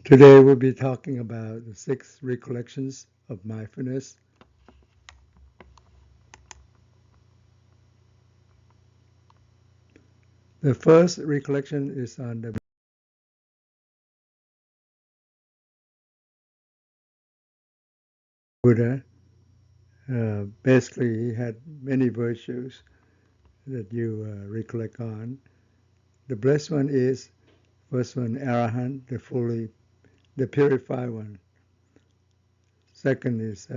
Today we'll be talking about the 6 recollections of mindfulness. The first recollection is on the Buddha. Basically, he had many virtues that you recollect on. The blessed one is, first one, Arahant, the purified one. Second is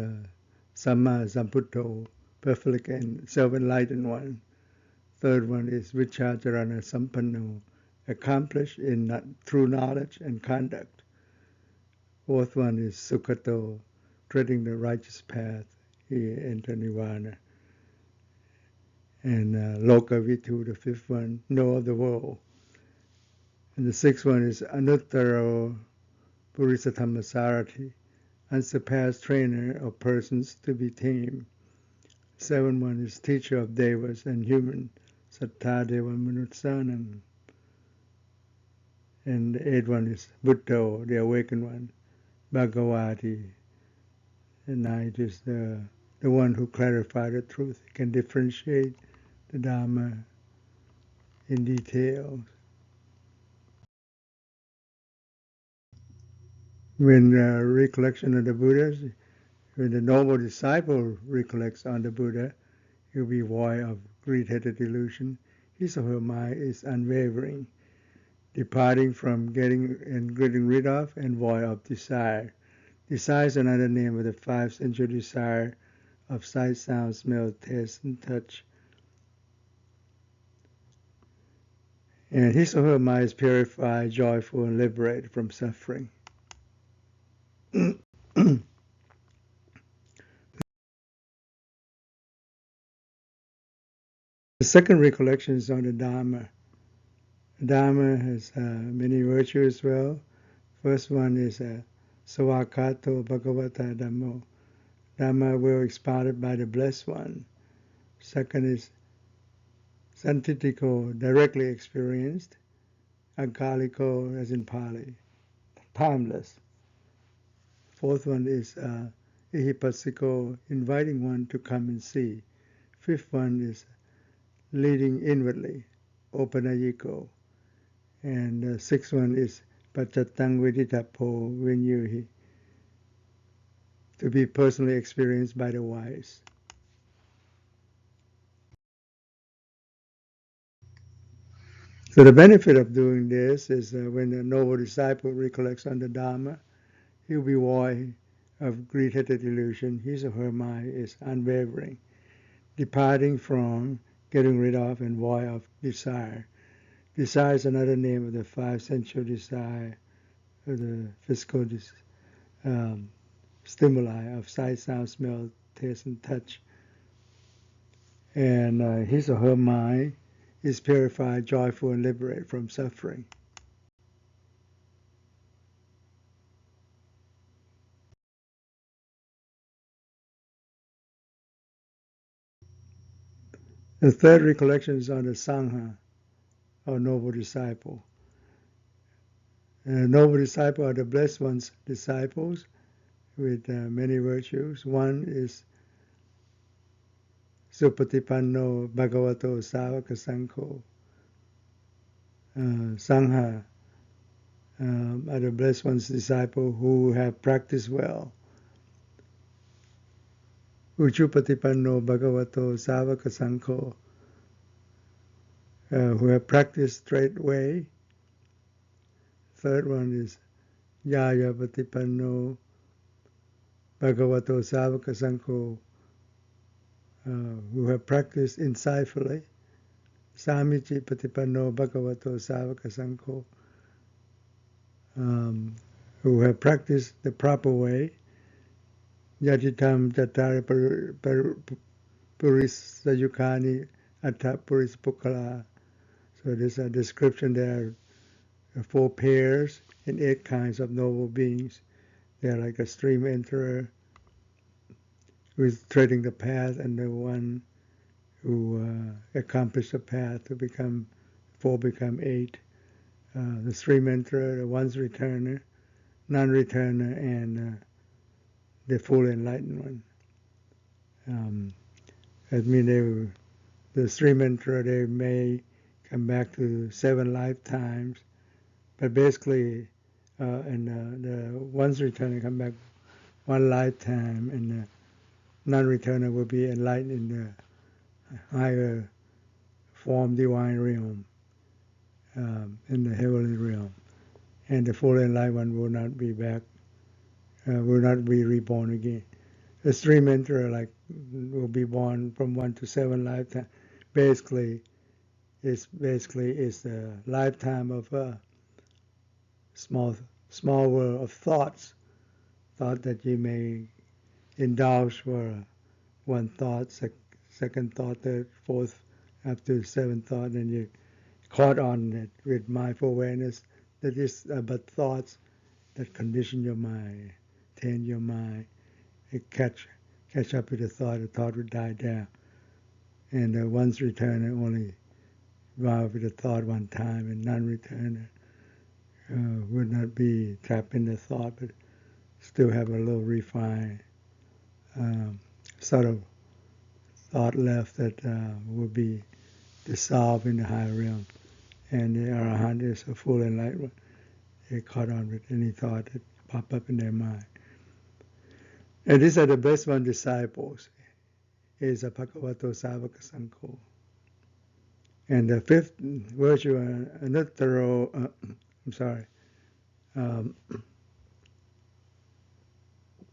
Samma Sambuddho, perfect and self-enlightened one. Third one is Vichacharana Sampanno, accomplished through knowledge and conduct. Fourth one is Sukhato, treading the righteous path, he entered Nirvana. And Lokavitu, the fifth one, know of the world. And the sixth one is Anuttaro Purisathammasarati, unsurpassed trainer of persons to be tamed. Seventh one is teacher of Devas and human, Sattadeva Manutsanam. And the eighth one is Buddha, the awakened one, Bhagavati. And ninth is the one who clarified the truth. He can differentiate the Dharma in detail. When recollection of the Buddha, when the noble disciple recollects on the Buddha, he'll be void of greed-headed delusion. His or her mind is unwavering, departing from getting rid of and void of desire. Desire is another name of the 5 sensual desire of sight, sound, smell, taste, and touch. And his or her mind is purified, joyful, and liberated from suffering. The second recollection is on the Dharma. Dharma has many virtues as well. First one is Savakato Bhagavata Dhammo. Dharma will expounded by the Blessed One. Second is Santitiko, directly experienced. Akaliko, as in Pali, timeless. Fourth one is Ihipasiko, inviting one to come and see. Fifth one is leading inwardly, Opanayiko. And the sixth one is Pachatang Viditapo Vinyuhi, to be personally experienced by the wise. So the benefit of doing this is when a noble disciple recollects on the Dharma, he'll be void of greed-headed delusion. His or her mind is unwavering, departing from, getting rid of, and void of desire. Desire is another name of the 5 sensual desire, of the physical stimuli of sight, sound, smell, taste, and touch. And his or her mind is purified, joyful, and liberated from suffering. The third recollection is on the Sangha, or noble disciple. Noble disciple are the blessed one's disciples with many virtues. One is Supatipanno Bhagavato Savaka Sangho. Sangha are the blessed one's disciple who have practiced well. Uchupatipanno Bhagavato Savaka Sangho, who have practiced straight way. Third one is Yaya Patipanno Bhagavato Savaka Sangho, who have practiced insightfully. Samichi Patipanno Bhagavato Savaka Sangho, who have practiced the proper way. Yaditam Tatari Puris Sayukani Atta Puris Pukala. So there's a description there are 4 pairs and 8 kinds of noble beings. They're like a stream enterer who is treading the path, and the one who accomplished the path to become 8. The stream enterer, the one's returner, non-returner, and the full enlightened one. That means the three mentor, they may come back to 7 lifetimes, but basically, the one's returner come back 1 lifetime, and the non-returner will be enlightened in the higher form divine realm, in the heavenly realm, and the full enlightened one will not be back, will not be reborn again. The three mentor will be born from 1 to 7 lifetime. Basically, it's the lifetime of a small world of thought that you may indulge for one thought, second thought, third, fourth, up to 7th thought, and you caught on it with mindful awareness that is but thoughts that condition your mind, taint your mind. It catch up with the thought would die down. And one's returner only involved with the thought one time, and non-returner would not be trapped in the thought, but still have a little refined, subtle thought left that would be dissolved in the higher realm. And the Arahant is a full enlightenment. They caught on with any thought that pop up in their mind. And these are the best one disciples. Is a Bhagavato Savaka Sangho. And the 5th virtue, Anuttaro,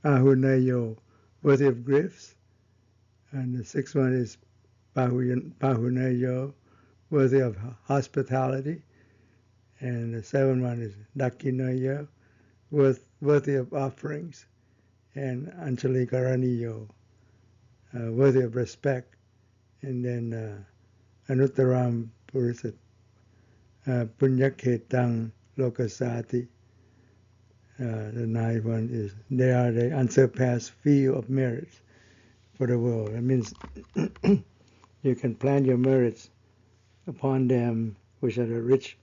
Ahunayo, worthy of gifts. And the 6th one is Pahunayo, worthy of hospitality. And the 7th one is Dakinayo, worthy of offerings. And Anjalikaraniyo, worthy of respect. And then Anuttaram Purisat, Punyaketang Lokasati. The 9th one is they are the unsurpassed field of merits for the world. That means you can plan your merits upon them, which are the rich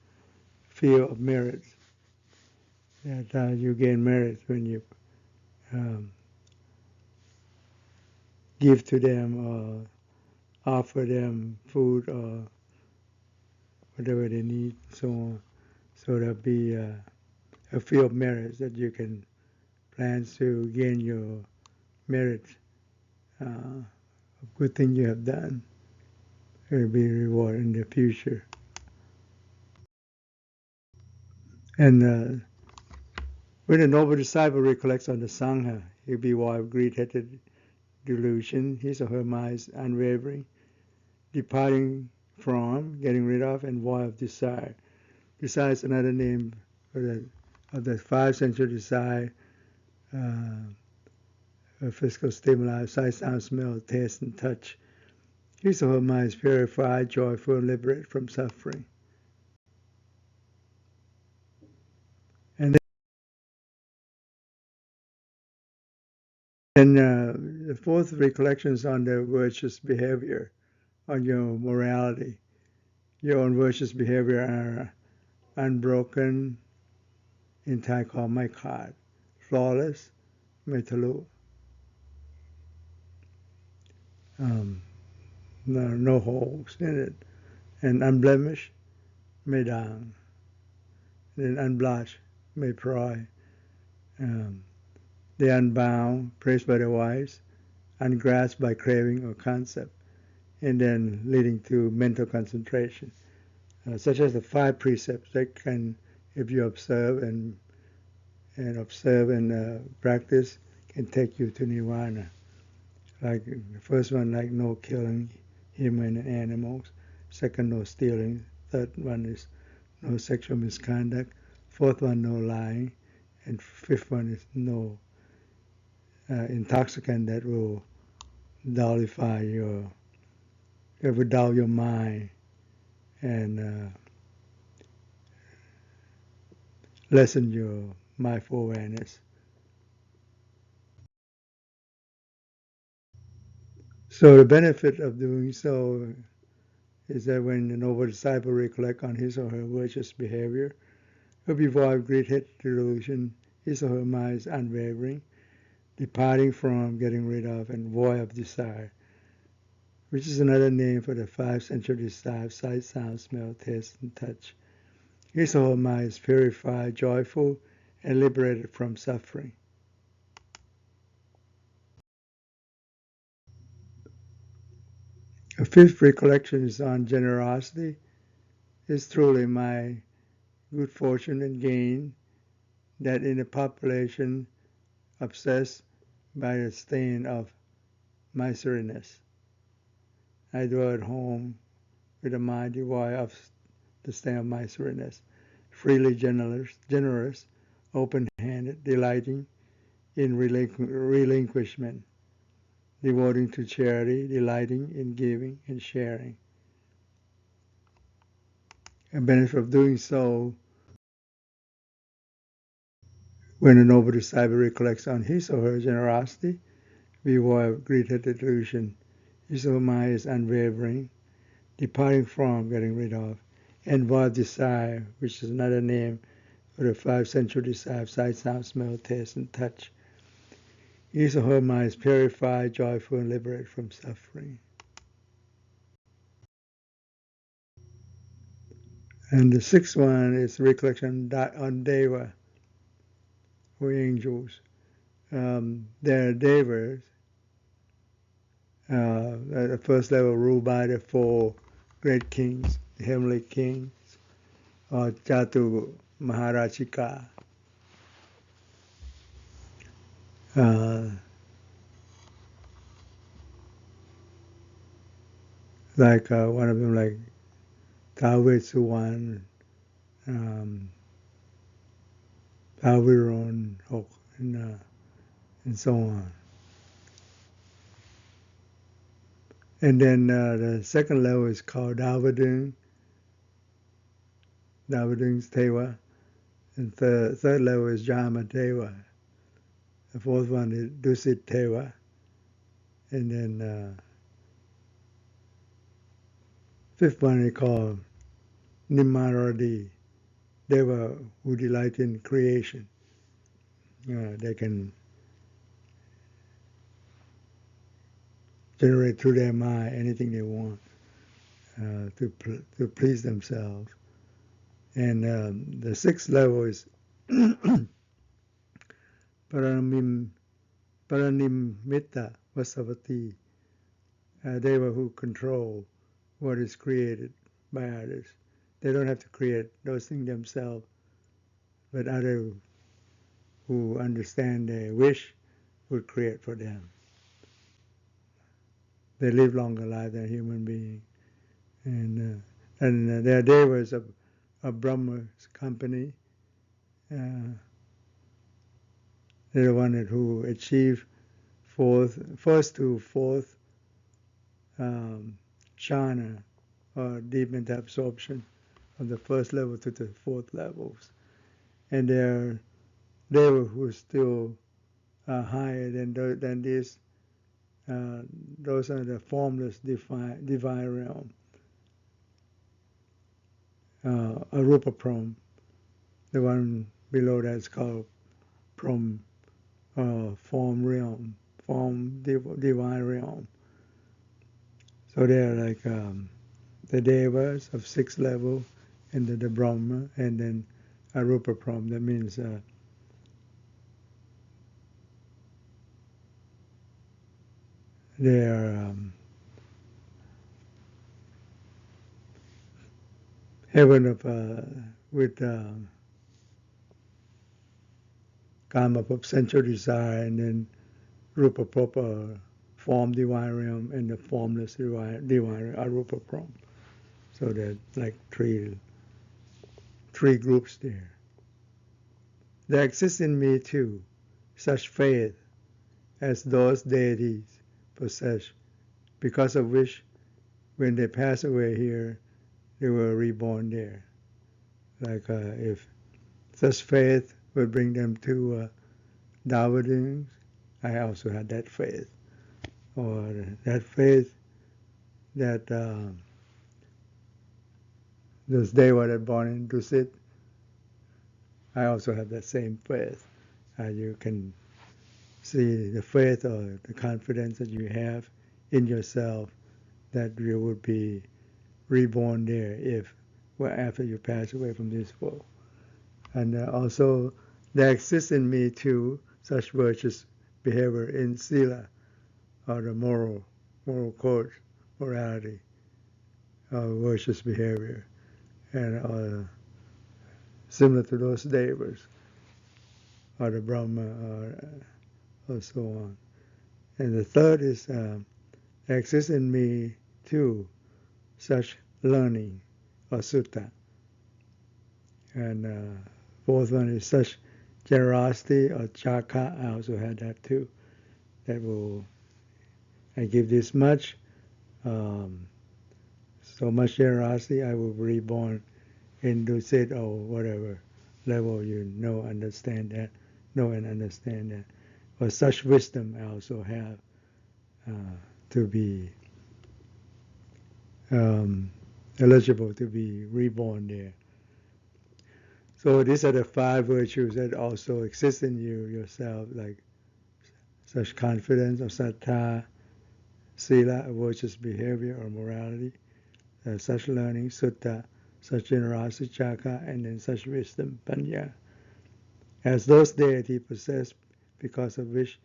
field of merits. That you gain merits when you give to them or offer them food or whatever they need, so on. So there'll be a field of merits that you can plan to gain your merit of good thing you have done. It will be rewarded in the future. And when a noble disciple recollects on the Sangha, he'll be void of greed-headed delusion, his or her mind's unwavering, departing from, getting rid of, and void of desire. Desire is another name of the 5 sensual desire, physical stimuli, sight, sound, smell, taste, and touch. His or her mind is purified, joyful, and liberated from suffering. And then the 4th recollection is on the virtuous behavior, on your morality. Your own virtuous behavior are unbroken, in Thai called Maikat, flawless, Metalu. No holes in it, and unblemished, Medang, and unblemished, Meproi. The unbound, praised by the wise, ungrasped by craving or concept, and then leading to mental concentration, such as the 5 precepts that can, if you observe and practice, can take you to nirvana. Like the first one, like no killing human and animals. Second, no stealing. Third one is no sexual misconduct. 4th one, no lying. And 5th one is no intoxicant that will dullify it will dull your mind and lessen your mindful awareness. So the benefit of doing so is that when the noble disciple recollect on his or her virtuous behavior, he'll be void of greed, hate, delusion, his or her mind is unwavering, departing from, getting rid of, and void of desire, which is another name for the five sensual desires: sight, sound, smell, taste, and touch. His or her mind is purified, joyful, and liberated from suffering. A fifth recollection is on generosity. It's truly my good fortune and gain that in a population obsessed by the stain of miserliness, I dwell at home with a mind devoid of the stain of miserliness, freely generous, open-handed, delighting in relinquishment, devoting to charity, delighting in giving and sharing. A benefit of doing so, when a noble disciple recollects on his or her generosity, we will greet the delusion. His or her mind is unwavering, departing from, getting rid of, and void desire, which is another name for the five sensual desires: sight, sound, smell, taste, and touch. His or her mind is purified, joyful, and liberated from suffering. And the sixth one is recollection on Deva, or angels. There are Devas, at the first level, ruled by the four great kings, the heavenly kings, or Jatu Maharachika. Like one of them, like Taoitsuwan, Taoiron, and so on. And then the second level is called Davadung, Davadung's Tewa. And third level is Jama Tewa. The fourth one is Dusit Tewa. And then fifth one is called Nimaradi, Deva, who delight in creation. They can generate through their mind anything they want to please themselves. And the sixth level is Paranimitta Vasavati, Deva, who control what is created by others. They don't have to create those things themselves, but others who understand their wish would create for them. They live longer life than human beings. And their Devas of Brahma's company. They're the one who achieve first to fourth jhana, or deep mental absorption, from the first level to the fourth levels. And they're who are still higher than this. Those are the formless divine realm. Arupa Prom, the one below that is called Prom, form realm, form divine realm. So they're like the Devas of sixth level, and then the Brahma, and then Arupa Prom. That means they are heaven of with karma of sensual desire, and then Rupa Propa, form divine realm, and the formless divine Arupa Prom. So there's like three groups there. There exists in me too such faith as those deities possess, because of which, when they pass away here, they were reborn there. Like if such faith would bring them to Dawadings, I also had that faith. Or that faith that those Devas that born in Dusit, I also have that same faith. You can see the faith or the confidence that you have in yourself that you would be reborn there after you pass away from this world. And also, there exists in me too such virtuous behavior in sila, or the moral code, morality, virtuous behavior, and similar to those devas, or the Brahma, or so on. And the third is exists in me too such learning, or sutta. And fourth one is such generosity, or chaka. I also had that too. I give this much, so much generosity, I will be reborn in Dusit or whatever level you know and understand that. Or such wisdom I also have to be eligible to be reborn there. So these are the 5 virtues that also exist in you yourself, like such confidence or sattva, sila, virtuous behavior or morality, such learning, sutta, such generosity, chaka, and then such wisdom, panya. As those deities possess, because of which,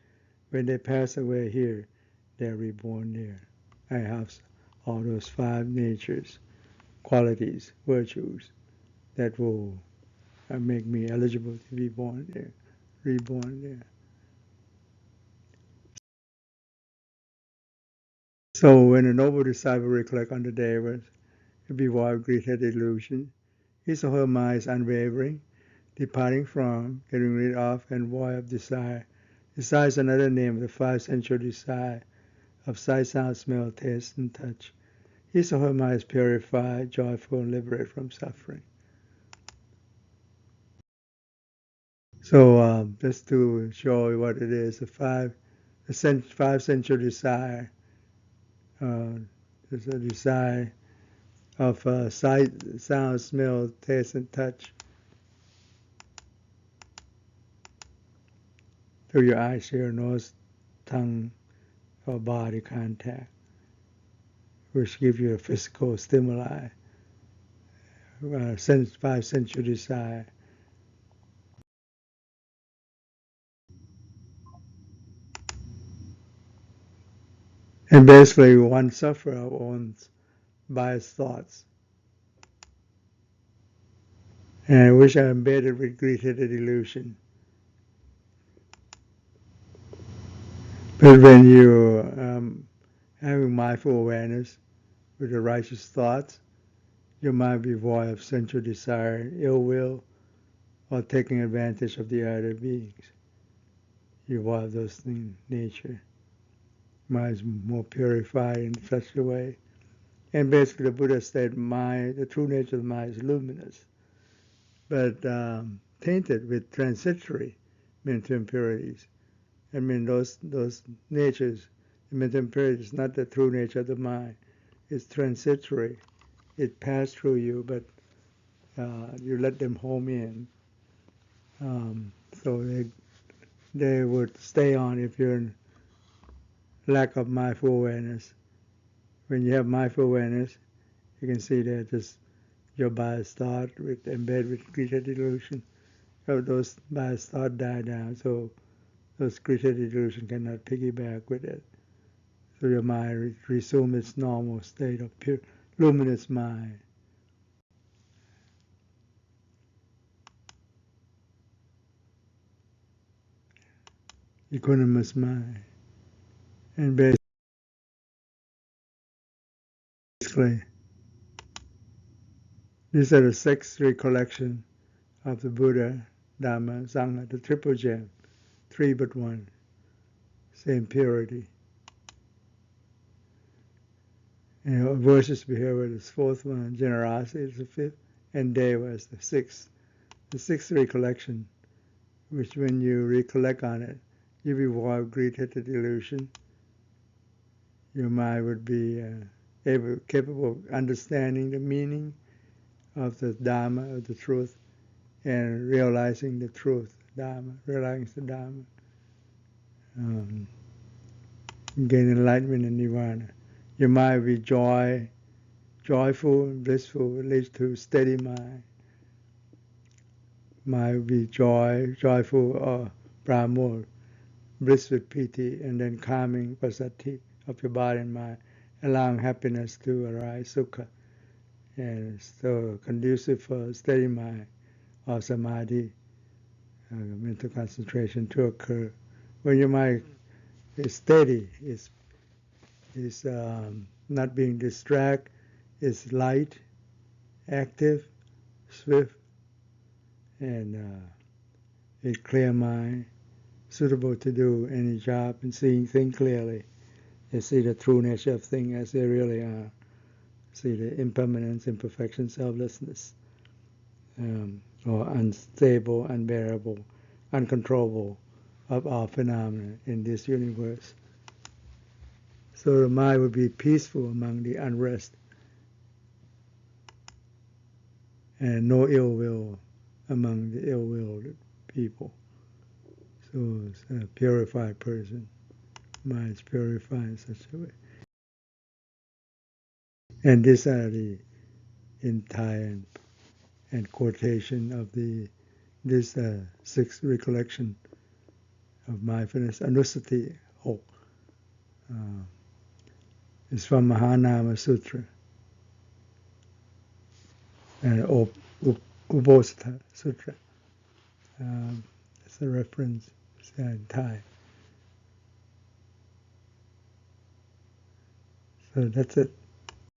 when they pass away here, they are reborn there. I have all those 5 natures, qualities, virtues that will make me eligible to be reborn there. So when a noble disciple recollect on the Devas, it be void, greed, delusion, his or her mind is unwavering, departing from, getting rid of, and void of desire. Desire is another name of the 5 sensual desire of sight, sound, smell, taste, and touch. His or her mind is purified, joyful, and liberated from suffering. So just to show you what it is, the 5 sensual desire. There's a desire of sight, sound, smell, taste, and touch through your eyes, ear, nose, tongue, or body contact, which give you a physical stimuli. 5 sensual desire. And basically, one sufferer owns biased thoughts, and which are embedded with greed-headed delusion. But when you having mindful awareness with the righteous thoughts, your mind be void of sensual desire, ill will, or taking advantage of the other beings. You void of those things, nature. Mind is more purified in such a way. And basically, the Buddha said, the true nature of the mind is luminous, but tainted with transitory mental impurities. I mean, those natures, the mental impurities, is not the true nature of the mind. It's transitory. It passed through you, but you let them home in. So they would stay on if you're in lack of mindful awareness. When you have mindful awareness, you can see that just your biased thought embedded with greed delusion. So those biased thoughts die down, so those greed delusion cannot piggyback with it. So your mind resumes its normal state of pure, luminous mind. Equanimous mind. And basically, these are the 6 recollections of the Buddha, Dharma, Sangha, the triple gem, 3 but 1, same purity. And virtuous behavior is the 4th one, generosity is the 5th, and Devas is the 6th. The 6th recollection, which when you recollect on it, you be void of greed, hate, delusion. Your mind would be capable of understanding the meaning of the Dharma, of the truth, and realizing the truth, Dharma, realizing the Dharma, gain enlightenment and nirvana. Your mind will be joyful and blissful. It leads to steady mind. Mind will be joyful or pramod, bliss with piti, and then calming pasati of your body and mind, allowing happiness to arise, sukha, and so conducive for steady mind or samadhi, mental concentration to occur. When your mind is steady, is not being distracted, is light, active, swift, and a clear mind, suitable to do any job and seeing things clearly. You see the true nature of things as they really are. See the impermanence, imperfection, selflessness, or unstable, unbearable, uncontrollable of all phenomena in this universe. So the mind will be peaceful among the unrest and no ill will among the ill-willed people. So it's a purified person. Mind is purified in such a way. And these are the entire and quotation of this sixth recollection of mindfulness. Anusati is from Mahanama Sutra and Ubosatha Sutra. It's a reference in Thai. So that's it.